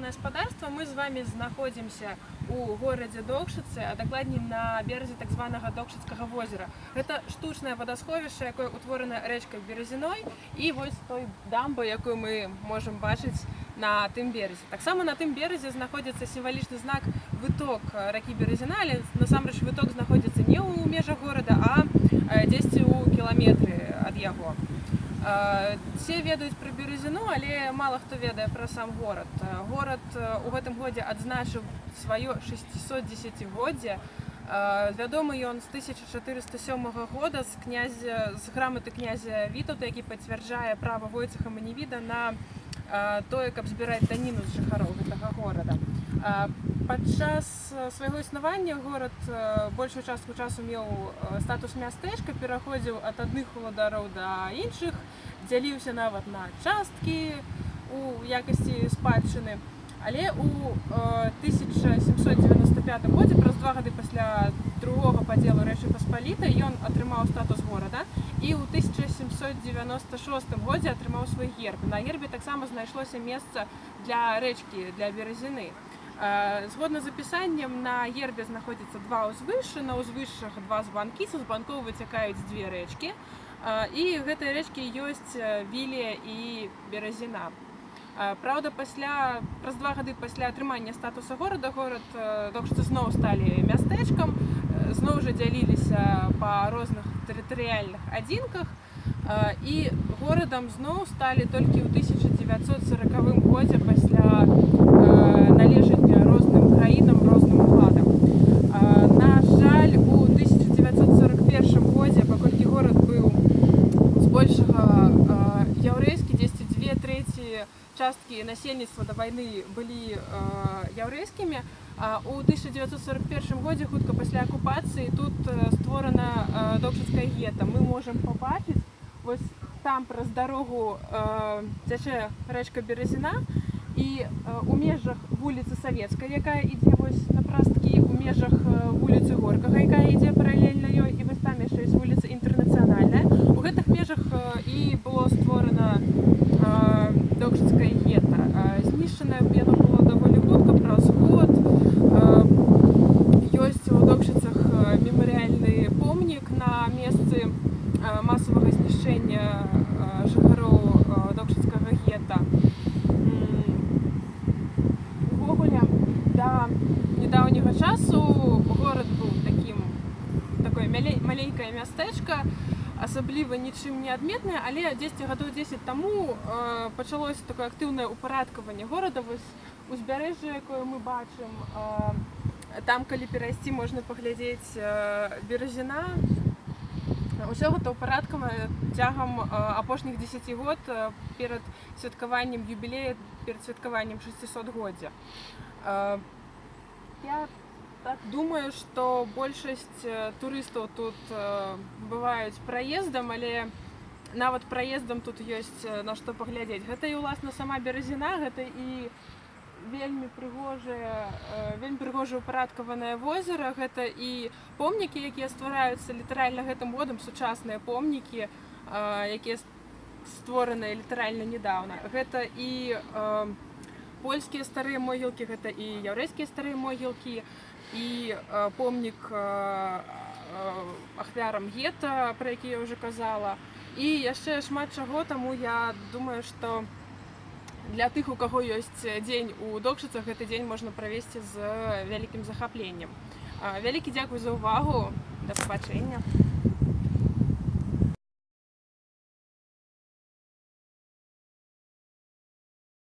рыбалоўнае гаспадарства. Мы з вами знаходзімся у горадзе Докшыцы, а дакладней на беразе так званага Докшыцкага возера. Гэта штучнае вадасховішча, якое утворана рэчкай Березіной, і вось той дамбай, якую мы можам бачыць на тым беразе. Таксама на тым беразе знаходзіцца сімвалічны знак выток ракі Березіна, але насамрэч выток знаходзіцца не ў межах горада, а дзесьці ў кіламетры ад яго. Все ведаюць пра Березіну, але мала хто ведае пра сам горад. Горад у гэтым годзе адзначыў сваё 610-годдзе. Вядомы ён з 1407 года з граматы князя Вітаўта, які пацвярджае права Войцеха Маневіда на тое, каб збіраць даніну з жыхароў гэтага горада. Падчас свайго існавання горад большую частку часу меў статус мястэчка, пераходзіў ад адных уладароў да іншых, дзяліўся нават на часткі у якасці спадчыны. Але ў 1795 годзе, праз 2 гады пасля другога падзелу Рэчы Паспалітай, ён атрымаў статус горада і ў 1796 годзе атрымаў свой герб. На гербе таксама знайшлося месца для рэчкі, для Березіны. Згодна з апісаннем, на гербе знаходзіцца 2 ўзвышшы, на ўзвышшах 2 збанкі, са збанкоў выцякаюць 2 рэчкі, і гэтыя рэчкі ёсць Вілія і Березіна. Праўда, праз 2 гады пасля атрымання статуса горада, горад Докшыцы зноў сталі мястэчкам, зноў жа дзяліліся па розных тэрытарыяльных адзінках, і горадам зноў сталі толькі ў 1940 годзе пасля належання розным краінам, розным уладам. На жаль, у 1941 годзе, паколькі горад быў збольшага яўрэйскі, дзесьці 2/3 часткі насельніцтва да вайны былі яўрэйскімі, у 1941 годзе, хутка пасля акупацыі, тут створана Докшыцкае гета. Мы можам пабачыць, вось там праз дарогу цячэ рэчка Березіна, і у межах вуліцы Савецкай, якая ідзе вось на прасткі, у межах вуліцы Горкага, якая ідзе паралельна ёй, і вось там яшчэ ёсць вуліца Інтэрнацыянальная. У гэтых межах і было створана Докшыцкае гета. Знішчанае яно было даволі хутка, праз год. Ёсць у Докшыцах мемарыяльны помнік на месцы масавага знішчэння жыхароў Докшыцкага гета. Увогуле, да нядаўняга часу горад быў такое маленькае мястэчка, асабліва нічым не адметнае, але дзесьці гадоў 10 таму пачалося такое актыўнае ўпарадкаванне горада. Вось узбярэжжа, якое мы бачым, там, калі перайсці, можна паглядзець Березіна. Усё гэта ўпарадкавана цягам апошніх 10 год перад святкаваннем юбілея, перад святкаваннем 600-годдзя. Я так думаю, што большасць турыстаў тут бываюць праездам, але нават праездам тут ёсць на што паглядзець. Гэта і, уласна, сама Березіна, гэта і вельмі прыгожа ўпарадкаванае возера, гэта і помнікі, якія ствараюцца літаральна гэтым годам, сучасныя помнікі, якія створаныя літаральна нядаўна. Гэта і польскія старыя могілкі, гэта і яўрэйскія старыя могілкі, і помнік ахвярам гета, про які я ўжо казала, і яшчэ шмат чаго. Таму я думаю, што для тых, у каго ёсць дзень у Докшыцах, гэты дзень можна правесці з вялікім захапленнем. Вялікі дзякуй за ўвагу, да пабачэння.